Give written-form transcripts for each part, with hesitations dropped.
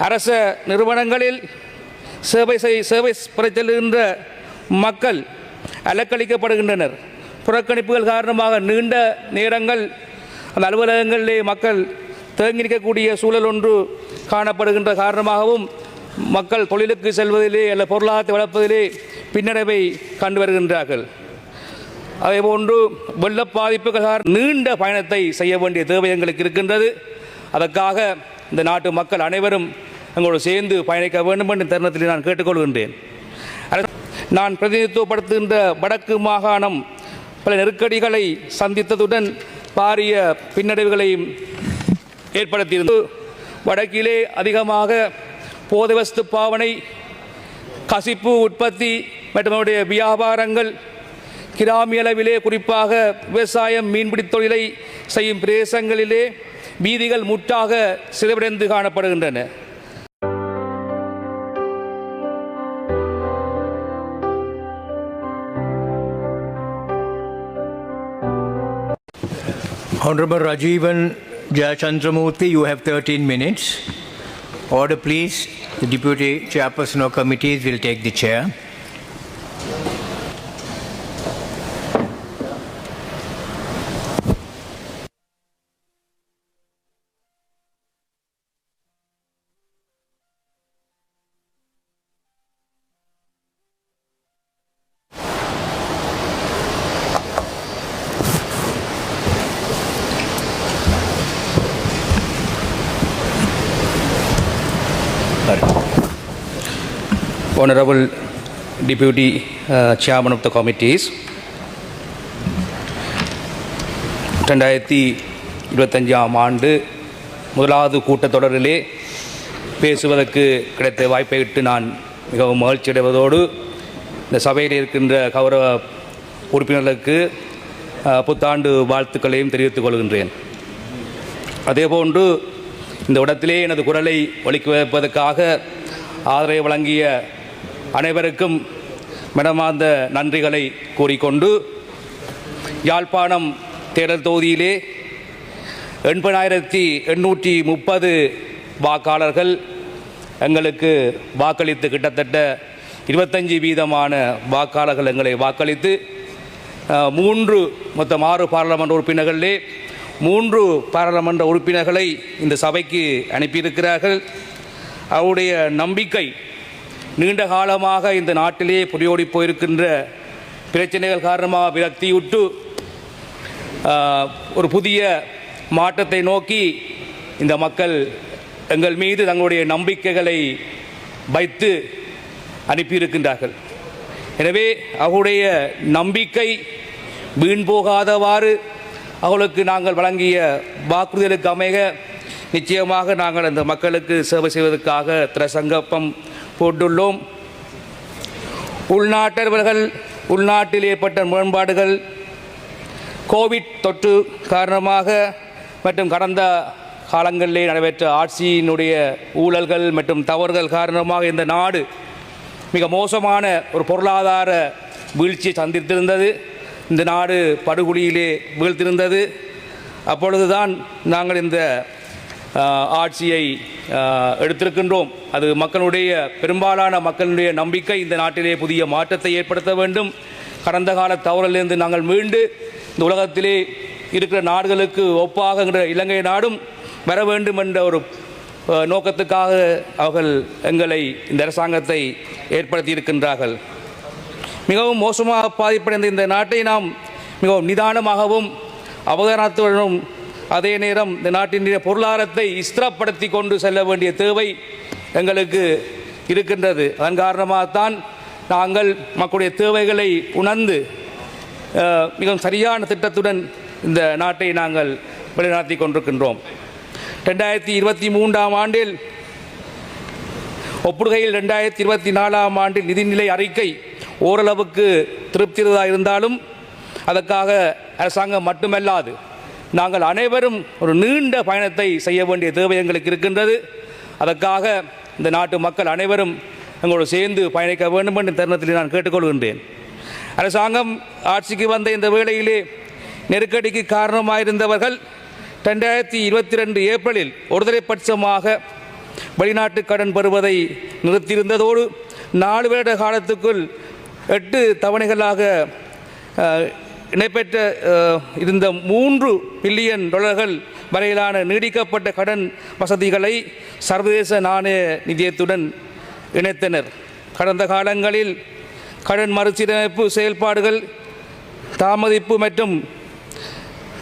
அரச நிறுவனங்களில் சேவை பெறச்செல்கின்ற மக்கள் அலக்களிக்கப்படுகின்றனர். புறக்கணிப்புகள் காரணமாக நீண்ட நேரங்கள் அந்த அலுவலகங்களிலே மக்கள் தேங்கி நிற்கக்கூடிய சூழல் ஒன்று காணப்படுகின்ற காரணமாகவும் மக்கள் தொழிலுக்கு செல்வதிலே அல்ல பொருளாதாரத்தை வளர்ப்பதிலே பின்னடைவை கண்டு வருகின்றார்கள். அதேபோன்று வெள்ள பாதிப்புகள் நீண்ட பயணத்தை செய்ய வேண்டிய தேவை எங்களுக்கு இருக்கின்றது. அதற்காக இந்த நாட்டு மக்கள் அனைவரும் எங்களோடு சேர்ந்து பயணிக்க வேண்டும் என்ற தருணத்தில் நான் கேட்டுக்கொள்கின்றேன். நான் பிரதிநிதித்துவப்படுத்துகின்ற வடக்கு மாகாணம் பல நெருக்கடிகளை சந்தித்ததுடன் பாரிய பின்னடைவுகளையும் ஏற்படுத்தியிருந்தது. வடக்கிலே அதிகமாக போதைவஸ்து பாவனை, கசிப்பு உற்பத்தி மற்றும் அவருடைய வியாபாரங்கள் கிராமிய அளவிலே குறிப்பாக விவசாயம், மீன்பிடி தொழிலை செய்யும் பிரதேசங்களிலே வீதிகள் முற்றாக சிதைவடைந்து காணப்படுகின்றன. Honorable Rajivan Jayachandramurthy, you have 13 minutes. Order please. The Deputy Chairperson of Committees will take the chair. Honorable Deputy Chairman of the Committees, 2025 ஆண்டு முதலாவது கூட்டத்தொடரிலே பேசுவதற்கு கிடைத்த வாய்ப்பையிட்டு நான் மிகவும் மகிழ்ச்சி அடைவதோடு இந்த சபையில் இருக்கின்ற கௌரவ உறுப்பினர்களுக்கு புத்தாண்டு வாழ்த்துக்களையும் தெரிவித்துக் கொள்கின்றேன். அதேபோன்று இந்த இடத்திலே எனது குரலை ஒலிக்க வைப்பதற்காக ஆதரவை வழங்கிய அனைவருக்கும் மனமார்ந்த நன்றிகளை கூறிக்கொண்டு, யாழ்ப்பாணம் தேர்தல் தொகுதியிலே 80,830 வாக்காளர்கள் எங்களுக்கு வாக்களித்து கிட்டத்தட்ட 25% வாக்காளர்கள் எங்களை வாக்களித்து மொத்தம் 6 பாராளுமன்ற உறுப்பினர்களிலே 3 பாராளுமன்ற உறுப்பினர்களை இந்த சபைக்கு அனுப்பியிருக்கிறார்கள். அவருடைய நம்பிக்கை நீண்ட காலமாக இந்த நாட்டிலே புரியோடி போயிருக்கின்ற பிரச்சனைகள் காரணமாக விரக்தியுற்று ஒரு புதிய மாற்றத்தை நோக்கி இந்த மக்கள் எங்கள் மீது தங்களுடைய நம்பிக்கைகளை வைத்து அனுப்பியிருக்கின்றார்கள். எனவே அவருடைய நம்பிக்கை வீண் போகாதவாறு அவர்களுக்கு நாங்கள் வழங்கிய வாக்குறுதிகளுக்கு அமைக நிச்சயமாக நாங்கள் அந்த மக்களுக்கு சேவை செய்வதற்காக திரசங்கப்பம் போட்டுள்ளோம். உள்நாட்டில் ஏற்பட்ட முரண்பாடுகள், கோவிட் தொற்று காரணமாக மற்றும் கடந்த காலங்களிலே நடைபெற்ற ஆட்சியினுடைய ஊழல்கள் மற்றும் தவறுகள் காரணமாக இந்த நாடு மிக மோசமான ஒரு பொருளாதார வீழ்ச்சியை சந்தித்திருந்தது. இந்த நாடு படுகொலியிலே வீழ்த்திருந்தது. அப்பொழுதுதான் நாங்கள் இந்த ஆட்சியை எடுத்திருக்கின்றோம். அது பெரும்பாலான மக்களுடைய நம்பிக்கை இந்த நாட்டிலே புதிய மாற்றத்தை ஏற்படுத்த வேண்டும். கடந்த கால தவறிலிருந்து நாங்கள் மீண்டு இந்த உலகத்திலே இருக்கிற நாடுகளுக்கு ஒப்பாகின்ற இலங்கை நாடும் வர வேண்டும் என்ற ஒரு நோக்கத்துக்காக அவர்கள் எங்களை இந்த அரசாங்கத்தை ஏற்படுத்தி இருக்கின்றார்கள். மிகவும் மோசமாக பாதிப்படைந்த இந்த நாட்டை நாம் மிகவும் நிதானமாகவும் அவதானத்துடனும் அதே நேரம் இந்த நாட்டின் பொருளாதாரத்தை ஸ்திரப்படுத்தி கொண்டு செல்ல வேண்டிய தேவை எங்களுக்கு இருக்கின்றது. அதன் காரணமாகத்தான் நாங்கள் மக்களுடைய தேவைகளை உணர்ந்து மிகவும் சரியான திட்டத்துடன் இந்த நாட்டை நாங்கள் வழிநடத்தி கொண்டிருக்கின்றோம். 2023 ஆண்டில் ஒப்புகையில் 2024 ஆண்டில் நிதிநிலை அறிக்கை ஓரளவுக்கு திருப்தியாக இருந்தாலும் அதற்காக அரசாங்கம் மட்டுமல்லாது நாங்கள் அனைவரும் ஒரு நீண்ட பயணத்தை செய்ய வேண்டிய தேவை எங்களுக்கு இருக்கின்றது. அதற்காக இந்த நாட்டு மக்கள் அனைவரும் எங்களோடு சேர்ந்து பயணிக்க வேண்டும் என்ற தருணத்தில் நான் கேட்டுக்கொள்கின்றேன். அரசாங்கம் ஆட்சிக்கு வந்த இந்த வேளையிலே நெருக்கடிக்கு காரணமாயிருந்தவர்கள் 2022 ஏப்ரலில் ஒருதலைப்பட்சமாக வெளிநாட்டு கடன் பெறுவதை நிறுத்தியிருந்ததோடு 4 வருட காலத்துக்குள் 8 தவணைகளாக இணைப்பெற்ற இருந்த $3 பில்லியன் வரையிலான நீடிக்கப்பட்ட கடன் வசதிகளை சர்வதேச நாணய நிதியத்துடன் இணைத்தனர். கடந்த காலங்களில் கடன் மறுசீரமைப்பு செயல்பாடுகள் தாமதிப்பு மற்றும்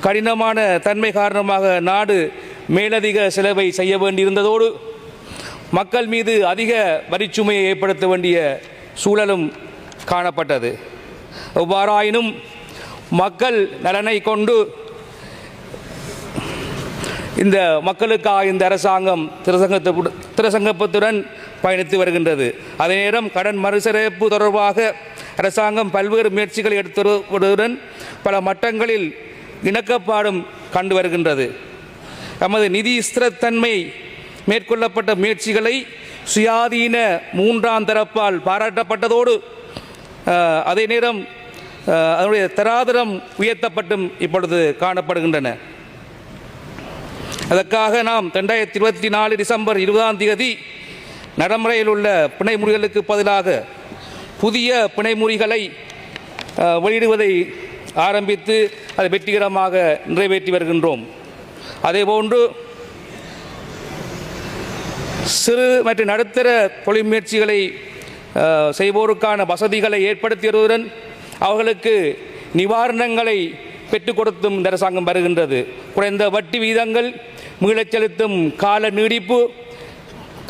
கடினமான தன்மை காரணமாக நாடு மேலதிக செலவை செய்ய வேண்டியிருந்ததோடு மக்கள் மீது அதிக வரிச்சுமையை ஏற்படுத்த வேண்டிய சூழலும் காணப்பட்டது. எவ்வாறாயினும் மக்கள் நலனை கொண்டு இந்த மக்களுக்காக இந்த அரசாங்கம் திரசங்கத்துடன் பயணித்து வருகின்றது. அதே நேரம் கடன் மறுசீரமைப்பு தொடர்பாக அரசாங்கம் பல்வேறு முயற்சிகளை எடுத்து வருவதுடன் பல மட்டங்களில் இணக்கப்பாடும் கண்டு வருகின்றது. நமது நிதி ஸ்திரத்தன்மை மேற்கொள்ளப்பட்ட முயற்சிகளை சுயாதீன 3ஆம் தரப்பால் பாராட்டப்பட்டதோடு அதே நேரம் அதனுடைய தராதரம் உயர்த்தப்பட்டும் இப்பொழுது காணப்படுகின்றன. அதற்காக நாம் 2024 டிசம்பர் 20ஆம் தேதி நடைமுறையில் உள்ள பிணைமுறிகளுக்கு பதிலாக புதிய பிணைமுறிகளை வெளியிடுவதை ஆரம்பித்து அதை வெற்றிகரமாக நிறைவேற்றி வருகின்றோம். அதேபோன்று சிறு மற்றும் நடுத்தர தொழில் முயற்சிகளை செய்வோருக்கான வசதிகளை ஏற்படுத்தி வருவதுடன் அவர்களுக்கு நிவாரணங்களை பெற்றுக் கொடுத்தும் இந்த அரசாங்கம் வருகின்றது. குறைந்த வட்டி வீதங்கள், மீளச் செலுத்தும் கால நீடிப்பு,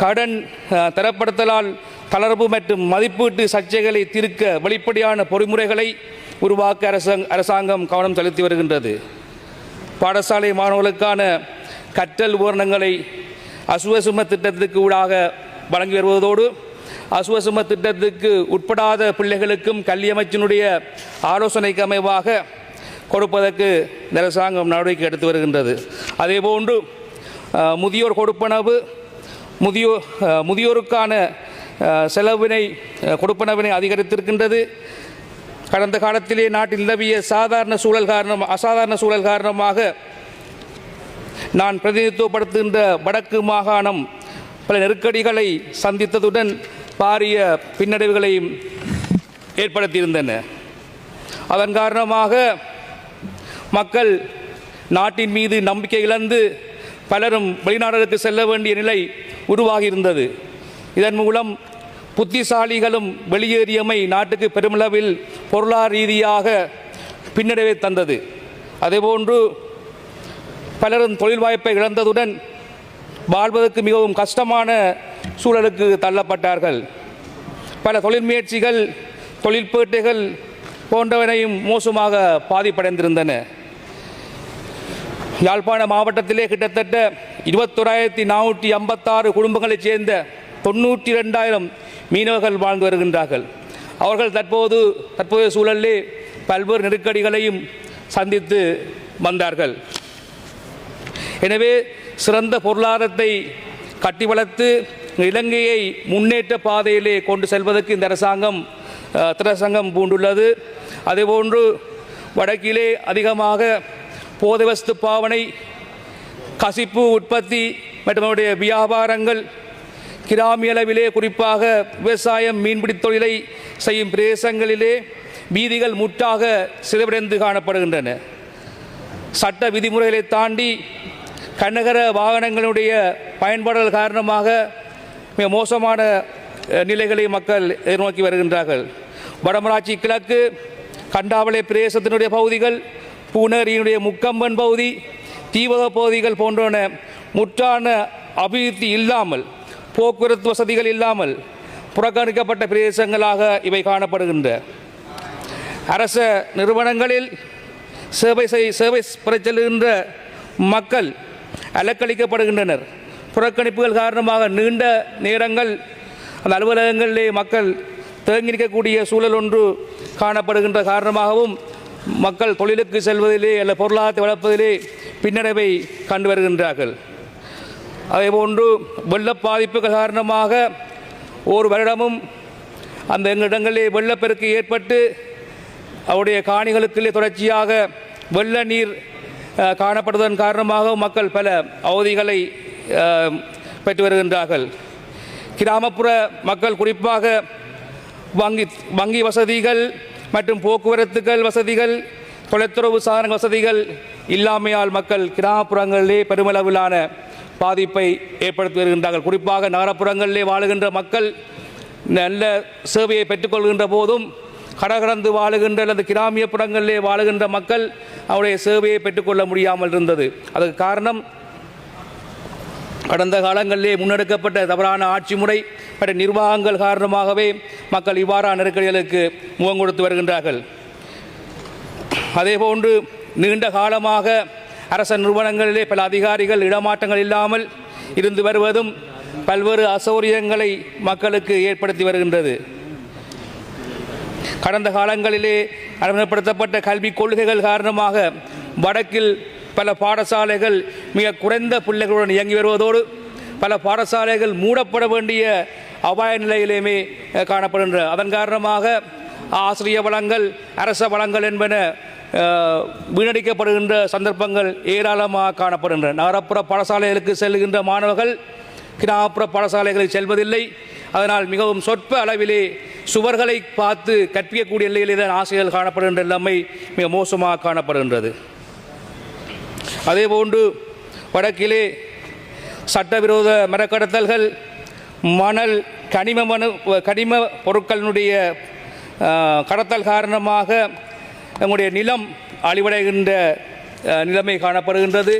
கடன் தரப்படுத்தலால் தளர்வு மற்றும் மதிப்பீட்டு சர்ச்சைகளை தீர்க்க வெளிப்படையான பொறிமுறைகளை உருவாக்க அரசாங்கம் கவனம் செலுத்தி வருகின்றது. பாடசாலை மாணவர்களுக்கான கற்றல் உபகரணங்களை அசுவசும திட்டத்துக்கு ஊடாக வழங்கி வருவதோடு அசுவசும திட்டத்துக்கு உட்படாத பிள்ளைகளுக்கும் கல்வி அமைச்சினுடைய ஆலோசனைக்கு அமைவாக கொடுப்பதற்கு இந்த அரசாங்கம் நடவடிக்கை எடுத்து வருகின்றது. அதேபோன்று முதியோர் கொடுப்பனவு, முதியோருக்கான செலவினை கொடுப்பனவினை அதிகரித்திருக்கின்றது. கடந்த காலத்திலே நாட்டில் நிலவிய அசாதாரண சூழல் காரணமாக நான் பிரதிநிதித்துவப்படுத்துகின்ற வடக்கு மாகாணம் பல நெருக்கடிகளை சந்தித்ததுடன் பாரிய பின்னடைவுகளையும் ஏற்படுத்தியிருந்தன. அதன் காரணமாக மக்கள் நாட்டின் மீது நம்பிக்கை இழந்து பலரும் வெளிநாடுகளுக்கு செல்ல வேண்டிய நிலை உருவாகியிருந்தது. இதன் மூலம் புத்திசாலிகளும் வெளியேறியமை நாட்டுக்கு பெருமளவில் பொருளாதார ரீதியாக பின்னடைவை தந்தது. அதேபோன்று பலரும் தொழில் வாய்ப்பை இழந்ததுடன் வாழ்வதற்கு மிகவும் கஷ்டமான சூழலுக்கு தள்ளப்பட்டார்கள். பல தொழில் முயற்சிகள், தொழிற்பேட்டைகள் போன்றவனையும் மோசமாக பாதிப்படைந்திருந்தன. யாழ்ப்பாண மாவட்டத்திலே கிட்டத்தட்ட 21,456 குடும்பங்களைச் சேர்ந்த 92,000 மீனவர்கள் வாழ்ந்து வருகின்றார்கள். அவர்கள் தற்போதைய சூழலிலே பல்வேறு நெருக்கடிகளையும் சந்தித்து வந்தார்கள். எனவே சிறந்த பொருளாதாரத்தை கட்டி வளர்த்து இலங்கையை முன்னேற்ற பாதையிலே கொண்டு செல்வதற்கு இந்த அரசாங்கம் பூண்டுள்ளது. அதேபோன்று வடக்கிலே அதிகமாக போதைவஸ்து பாவனை, கசிப்பு உற்பத்தி மற்றும் அவருடைய வியாபாரங்கள், கிராமிய அளவிலே குறிப்பாக விவசாயம், மீன்பிடி தொழிலை செய்யும் பிரதேசங்களிலே வீதிகள் முற்றாக சிதைவடைந்து காணப்படுகின்றன. சட்ட விதிமுறைகளை தாண்டி கனகர வாகனங்களுடைய பயன்பாடுகள் காரணமாக மிக மோசமான நிலைகளை மக்கள் எதிர்நோக்கி வருகின்றார்கள். வடமராட்சி கிழக்கு, கண்டாவளை பிரதேசத்தினுடைய பகுதிகள், பூனேரியினுடைய முக்கம்பன் பகுதி, தீவக பகுதிகள் போன்றன முற்றான அபிவிருத்தி இல்லாமல், போக்குவரத்து வசதிகள் இல்லாமல் புறக்கணிக்கப்பட்ட பிரதேசங்களாக இவை காணப்படுகின்ற அரச நிறுவனங்களில் சேவை பெறச்செல்கின்ற மக்கள் அலக்களிக்கப்படுகின்றனர். புறக்கணிப்புகள் காரணமாக நீண்ட நேரங்கள் அந்த அலுவலகங்களிலே மக்கள் தேங்கி நிற்கக்கூடிய சூழல் ஒன்று காணப்படுகின்ற காரணமாகவும் மக்கள் தொழிலுக்கு செல்வதிலே அல்ல பொருளாதாரத்தை வளர்ப்பதிலே பின்னடைவை கண்டு வருகின்றார்கள். அதேபோன்று வெள்ள பாதிப்புகள் காரணமாக ஒரு வருடமும் அந்த இடங்களிலே வெள்ளப்பெருக்கு ஏற்பட்டு அவருடைய காணிகளுக்குள்ளே தொடர்ச்சியாக வெள்ள நீர் காணப்படுவதன் காரணமாக மக்கள் பல அவதிகளை பெற்று வருகின்றார்கள். கிராமப்புற மக்கள் குறிப்பாக வங்கி வசதிகள் மற்றும் போக்குவரத்துகள் வசதிகள், தொலைத்தொடர்பு சாதன வசதிகள் இல்லாமையால் மக்கள் கிராமப்புறங்களிலே பெருமளவிலான பாதிப்பை ஏற்படுத்தி வருகின்றார்கள். குறிப்பாக நகரப்புறங்களிலே வாழுகின்ற மக்கள் நல்ல சேவையை பெற்றுக்கொள்கின்ற போதும் கடகடந்து வாழுகின்ற அல்லது கிராமிய புறங்களிலே வாழுகின்ற மக்கள் அவருடைய சேவையை பெற்றுக்கொள்ள முடியாமல் இருந்தது. அதற்கு காரணம் கடந்த காலங்களிலே முன்னெடுக்கப்பட்ட தவறான ஆட்சி முறை மற்றும் நிர்வாகங்கள் காரணமாகவே மக்கள் இவ்வாறான நெருக்கடிகளுக்கு முகம் கொடுத்து வருகின்றார்கள். அதேபோன்று நீண்ட காலமாக அரச நிறுவனங்களிலே பல அதிகாரிகள் இடமாற்றங்கள் இல்லாமல் இருந்து வருவதும் பல்வேறு அசௌகரியங்களை மக்களுக்கு ஏற்படுத்தி வருகின்றது. கடந்த காலங்களிலே அறிமுகப்படுத்தப்பட்ட கல்விக் கொள்கைகள் காரணமாக வடக்கில் பல பாடசாலைகள் மிக குறைந்த பிள்ளைகளுடன் இயங்கி வருவதோடு பல பாடசாலைகள் மூடப்பட வேண்டிய அபாய நிலையிலேயுமே காணப்படுகின்றன. அதன் காரணமாக ஆசிரிய வளங்கள், அரச வளங்கள் என்பன வீணடிக்கப்படுகின்ற சந்தர்ப்பங்கள் ஏராளமாக காணப்படுகின்றன. நகரப்புற பாடசாலைகளுக்கு செல்கின்ற மாணவர்கள் கிராமப்புற பாடசாலைகளில் செல்வதில்லை. அதனால் மிகவும் சொற்ப அளவிலே சுவர்களை பார்த்து கற்பிக்கக்கூடிய நிலையிலே தான் ஆசிரியர்கள் காணப்படுகின்ற நிலைமை மிக மோசமாக காணப்படுகின்றது. அதேபோன்று வடக்கிலே சட்டவிரோத மரக்கடத்தல்கள், மணல், கனிம பொருட்களினுடைய கடத்தல் காரணமாக நம்முடைய நிலம் அழிவடைகின்ற நிலைமை காணப்படுகின்றது.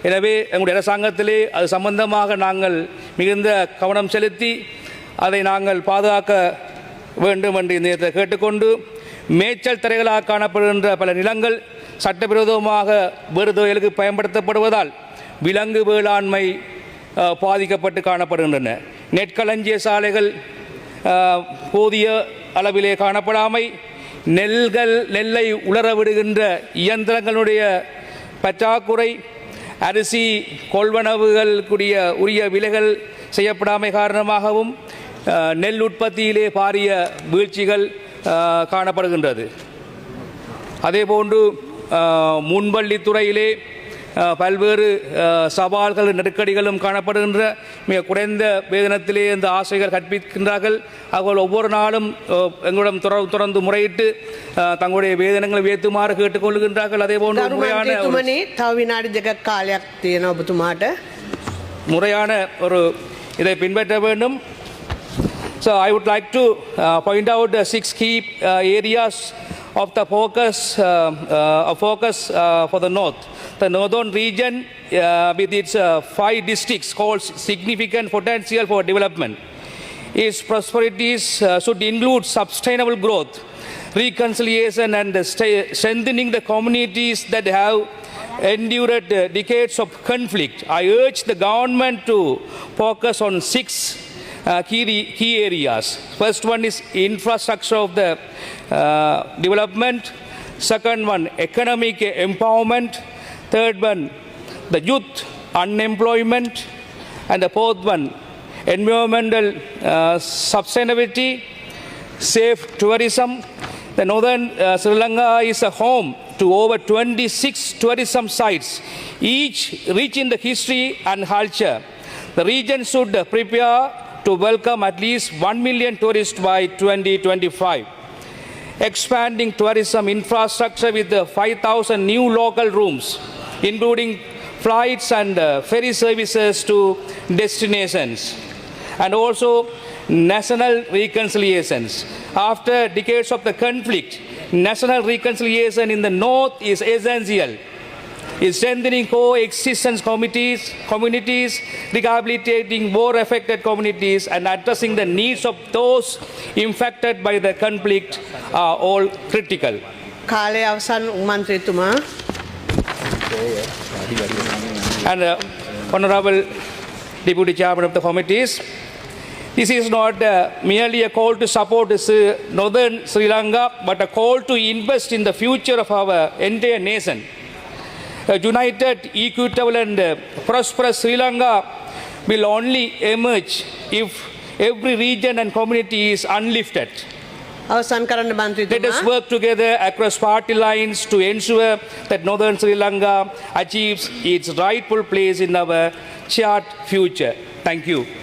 எனவே எங்களுடைய அரசாங்கத்திலே அது சம்பந்தமாக நாங்கள் மிகுந்த கவனம் செலுத்தி அதை நாங்கள் பாதுகாக்க வேண்டும் என்று இந்த நேரத்தில் கேட்டுக்கொண்டு, மேய்ச்சல் தரைகளாக காணப்படுகின்ற பல நிலங்கள் சட்டவிரோதமாக வேறு தொழிலுக்கு பயன்படுத்தப்படுவதால் விலங்கு வேளாண்மை பாதிக்கப்பட்டு காணப்படுகின்றன. நெற்களஞ்சிய சாலைகள் போதிய அளவிலே காணப்படாமை, நெல்லை உலர விடுகின்ற இயந்திரங்களுடைய பற்றாக்குறை, அரிசி கொள்வனவுகளுக்குரிய உரிய விலைகள் செய்யப்படாமை காரணமாகவும் நெல் உற்பத்தியிலே பாரிய வீழ்ச்சிகள் காணப்படுகின்றது. அதேபோன்று முன்பள்ளித்துறையிலே பல்வேறு சவால்கள், நெருக்கடிகளும் காணப்படுகின்ற மிக குறைந்த வேதனத்திலே இந்த ஆசிரியர்கள் கற்பிக்கின்றார்கள். அவர்கள் ஒவ்வொரு நாளும் எங்களிடம் தொடர்ந்து முறையிட்டு தங்களுடைய வேதனங்களை உயர்த்துமாறு கேட்டுக்கொள்கின்றார்கள். அதேபோன்று முறையான ஒரு இதை பின்பற்ற வேண்டும். So I would like to point out the 6 key areas of the focus for the north. The northern region with its 5 districts holds significant potential for development. Its prosperities should include sustainable growth, reconciliation and strengthening the communities that have endured decades of conflict. I urge the government to focus on 6 key areas. First one is infrastructure of the development. Second one, economic empowerment. Third one, the youth unemployment. And the fourth one, environmental sustainability, safe tourism. The northern Sri Lanka is a home to over 26 tourism sites, each rich in the history and culture. The region should prepare to welcome at least 1 million tourists by 2025. Expanding tourism infrastructure with 5,000 new local rooms, including flights and ferry services to destinations. And also national reconciliations. After decades of the conflict, national reconciliation in the north is essential. Is strengthening coexistence communities, rehabilitating war-affected communities, and addressing the needs of those infected by the conflict are all critical. කාලය අවසන් මන්ත්‍රීතුමා. And Honorable Deputy Chairman of the committees, this is not merely a call to support northern Sri Lanka, but a call to invest in the future of our entire nation. A united, equitable and prosperous Sri Lanka will only emerge if every region and community is uplifted. අවසන් කරන්න මන්ත්‍රීතුමා. Let us work together across party lines to ensure that northern Sri Lanka achieves its rightful place in our shared future. Thank you.